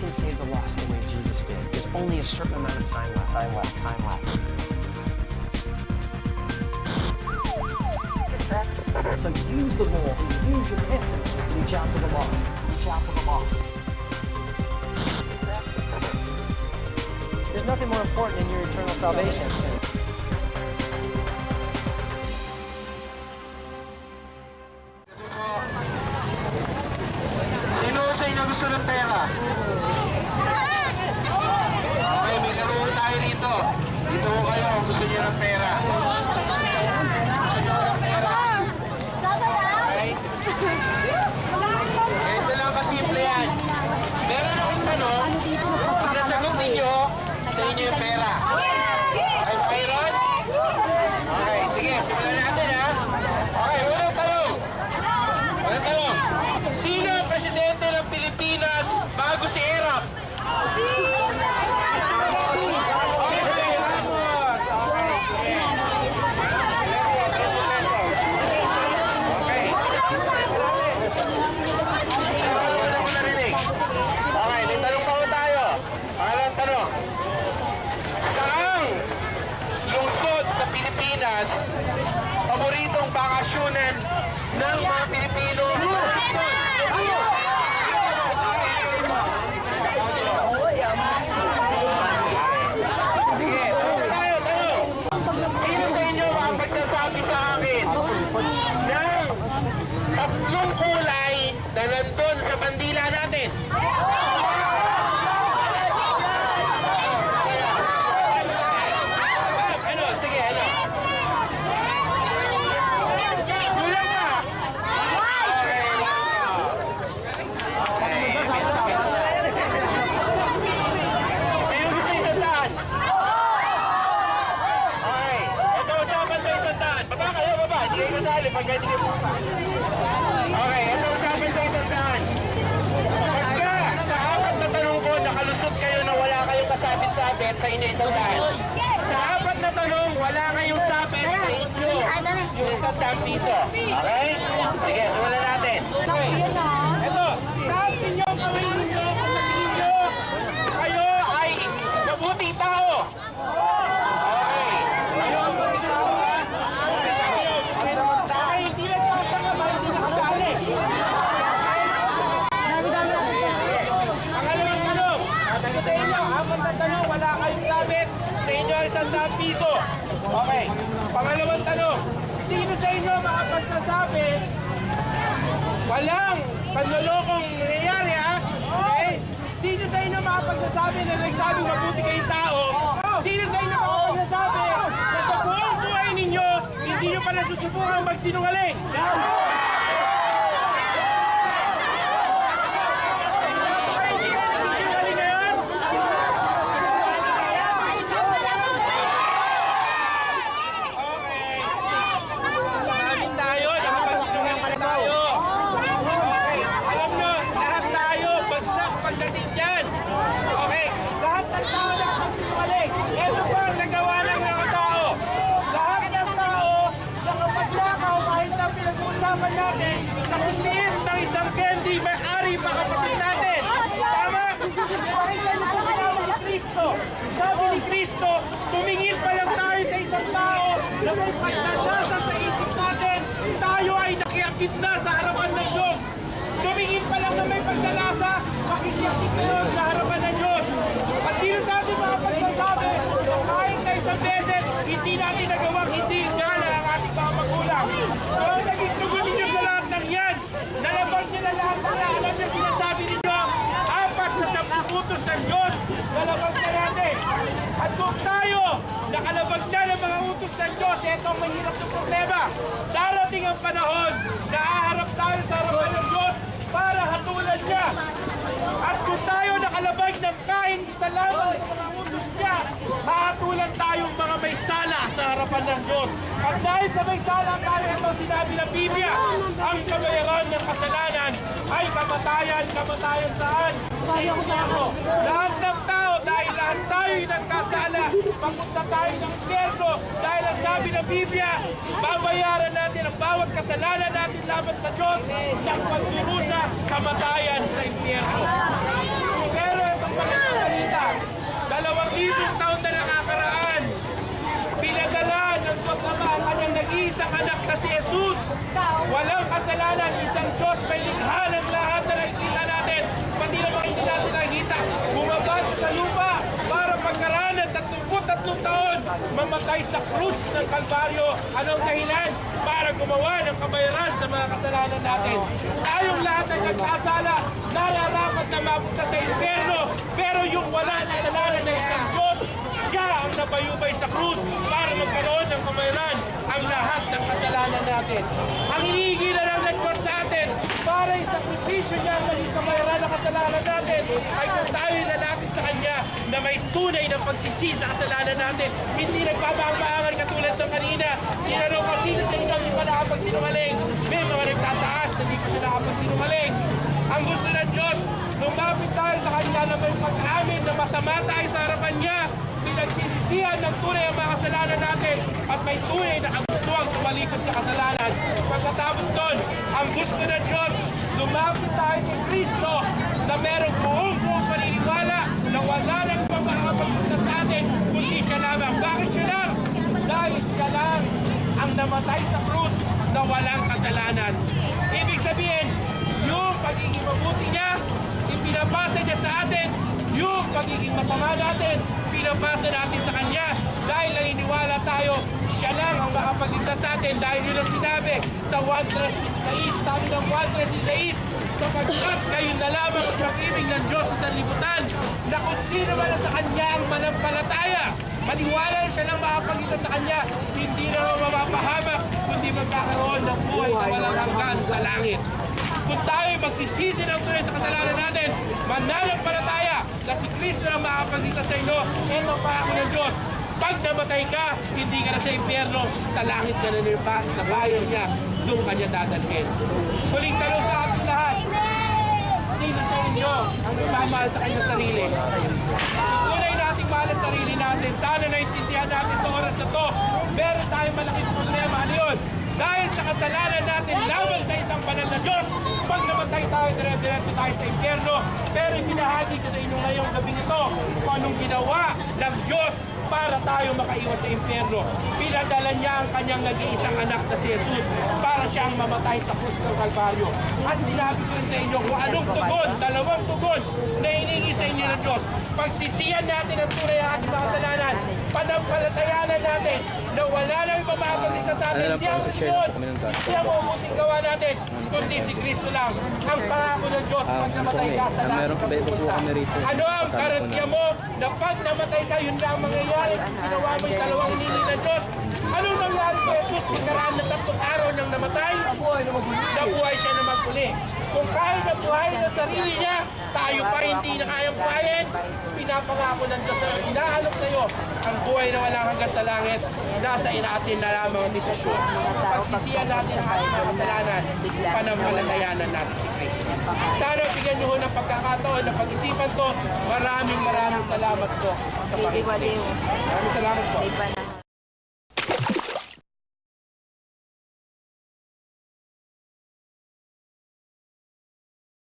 can save the lost the way Jesus did. There's only a certain amount of time left. Time left. So use the law and use your testament to reach out to the lost. Reach out to the lost. There's nothing more important than your eternal salvation. Sino sa inyo gusto ng pera? Okay, may laro tayo dito. Dito ko kayo kung gusto niyo ng pera. Gusto niyo ng pera? Okay? Ito lang kasimple yan. Meron akong tanong, pag nasagot ninyo, sa inyo yung pera. Okay, mayroon? Okay, sige, simulan natin ha. Okay, unang tanong. Unang tanong. Sino ang presidente ng Pilipinas bago si Erap? Okay, Ramos. Okay, sige. Okay. Siya, wala ko narinig. Okay, may tanong pa ko tayo. Pangalawang tanong. Saang lungsod sa Pilipinas paboritong bakasyonan ng mga Pilipino? Sige, tanong tayo, tanong. Sino sa inyo makapagsasabi sa akin ng tatlong kulay na nandun sa bandila natin? Ano? Sige, ano? Kulang pa! Okay, sino gusto isang daan? Okay, ito usapan sa isang daan. Baba kayo, baba. Hindi kayo kasali pagka hindi kayo baba. Okay, ito usapan sa isang daan. Pagka sa apat na tanong ko, nakalusot kayo na wala kayong kasabit-sabit sa inyo isang daan. Sa apat na tanong, wala kayong sabit sa inyo yung 100 piso. Okay? Sige, simulan natin. Ito, taas ninyo ang kamay ninyo kung sa tingin nyo kayo ay mabuting tao. Okay. Kayo ang mabuting tao, ha? Okay, hindi lang taas ang kamay, hindi nakasali. Pangalawang tanong. Sabi sa inyo, apat na tanong, wala kayong sabit. Sa inyo ay 100 piso. Okay. Pangalawang tanong. Sino sa inyo makapagsasabi walang panlolokong nangyayari, ha? Okay? Sino sa inyo makapagsasabi na nagsabi mabuti kayong tao? Sino sa inyo makapagsasabi na sa buong buhay ninyo, hindi nyo pa nasusubukan magsinungaling? Sinungaling ngayon? Maraming tayo, nakapagsinungaling tayo. Okay, alam nyo, lahat tayo, bagsak pagdating dyan. Okay, lahat ng tao nakapagsinungaling. Ito po ang nagawa ng mga tao. Lahat ng tao nakapaglakaw kahit na pinag-uusapan natin sa sindihin ng isang candy, may ari pa kapatid natin. Tama? Pakinggan niyo po sinabi ni Kristo. Sabi ni Kristo, tumingin pa lang tayo sa isang tao na may pagdadasa sa isip natin, tayo ay nakiakit na sa harapan ng Diyos. Tumingin pa lang na may pagdadasa, makikiakit na yun sa harapan ng Diyos. At sino sa atin mga pagsasabi, kahit na isang beses, hindi natin nagawang hindi gala ang ating mga magulang. Pero naging tugon ninyo sa lahat ng yan, nalabag niyo na lahat ng alam niyo sinasabi ninyo, apat sa 10 utos ng Diyos, nalabag na natin. At kung tayo, nakalabag na ng mga utos ng Diyos, ito ang mahirap na problema. Darating ang panahon na aharap tayo sa harapan ng Diyos para hatulan niya. At kung tayo nakalabag ng kahit isa lamang sa mga utos niya, hahatulan tayong mga may sala sa harapan ng Diyos. At dahil sa may sala tayo, ito sinabi ng Biblia, ang kabayaran ng kasalanan ay kamatayan. Kamatayan saan? Sa impyerno. Lahat ng tao, dahil lahat tayo'y nagkasala, mapunta tayo ng impyerno. Dahil ang sabi ng Biblia, babayaran natin ang bawat kasalanan natin laban sa Diyos ng pagdurusa, kamatayan sa impyerno. Pero 2,000 taon na nakakaraan, pinadala ng Diyos Ama ang kanyang nag-iisang anak na si Jesus. Walang kasalanan, isang Diyos may likha ng lahat na nakikita natin, pati na mga hindi natin nakikita. Bumaba siya sa lupa para pagkaraan ng 33 taon, mamatay sa krus ng Kalbaryo. Anong dahilan? Para gumawa ng kabayaran sa mga kasalanan natin. Tayong lahat ay nagkasala, nararapat na mapunta sa impyerno, pero yung walang kasalanan ng isang Diyos, siya ang nabayubay sa krus para magkaroon ng kabayaran ang lahat ng kasalanan natin. Ang hihingi na lang ng Diyos sa atin para isakripisyo niya ang maging kabayaran ng kasalanan natin ay kung tayo lalapit sa Kanya na may tunay ng pagsisisi sa kasalanan natin. Hindi nagbabaangan katulad ng kanina. Tinanong ko, sino sa inyo hindi pa nakapagsinungaling? May mga nagtataas na hindi ko na nakapagsinungaling. Ang gusto ng Diyos, lumapit tayo sa Kanya na may pag-amin na masama tayo sa harapan Niya. Pinagsisisihan ng tunay ang mga kasalanan natin at may tunay na kagustuhan tumalikod sa kasalanan. Pagkatapos doon, ang gusto ng Diyos, lumapit tayo kay Kristo na merong buong paniniwala na wala nang mapapagpunta sa atin kundi siya lamang. Bakit siya lang? Dahil siya lang ang namatay sa krus na walang kasalanan. Ibig sabihin, yung pagiging mabuti niya, ipinapasa niya sa atin, yung pagiging masama natin, pinapasa natin sa Kanya dahil naniniwala tayo, siya lang ang makapagligtas sa atin dahil yun ang sinabi sa 1:16, sabi ng 1:16, sapagkat kayo na lamang ang pag-ibig ng Diyos sa sanlibutan na kung sino man sa Kanya ang manampalataya, maniwala siya lang makapagligtas sa Kanya, hindi na mapapahamak, kundi magkakaroon ng buhay na walang hanggan sa langit. Kung tayo magsisisi ng tunay sa kasalanan natin, mananampalataya na si Kristo ang makapagligtas sa inyo, ito pa ako ng Diyos. Pag namatay ka, hindi ka na sa impyerno, sa langit ka na sa bayan niya, doon ka niya dadalhin. Huling tanong sa ating lahat, sino sa inyo ang nagmamahal sa kanyang sarili? Tunay nating mahal sa sarili natin. Sana naintindihan natin sa oras na to. Meron tayong malaking problema. Ano yun? Dahil sa kasalanan natin laban sa isang banal na Diyos, pag namatay tayo, dire-diretso tayo sa impyerno. Pero ibinahagi ko sa inyo ngayong gabing ito kung anong ginawa ng Diyos para tayo makaiwas sa impyerno. Pinadala niya ang kanyang nag-iisang anak na si Jesus para siyang mamatay sa krus ng Kalbaryo. At sinabi ko rin sa inyo kung anong tugon, dalawang tugon na hiningi sa inyo ng Diyos. Pagsisiyan natin ang tunay ang ating mga kasalanan, panampalatayanan natin na wala nang mamagaling sa atin. Hindi ang tugon, hindi ang mabuting gawa natin, kundi si Kristo lang. Ang pangako ng Diyos pag namatay ka sa langit ng pupunta. Ano ang garantiya mo na pag namatay ka, yun lang mangyayari? Kung ginawa mo yung dalawang hinihingi ng Diyos, anong nangyari kay Jesus? Pagkaraan ng 3 araw nang namatay, nabuhay siya na magpuli. Kung kaya na buhayin ng sarili niya, tayo pa hindi na kayang buhayin, pinapangako ng Diyos na inaalok sa iyo ang buhay na walang hanggang sa langit. Nasa inatin na lamang ang desisyon. Pagsisiyan natin ang ating mga kasalanan, panampalatayanan natin si Kristo. Sana bigyan niyo ho ng pagkakataon na pag-isipan to. Maraming salamat po sa pakikinig. Maraming salamat po.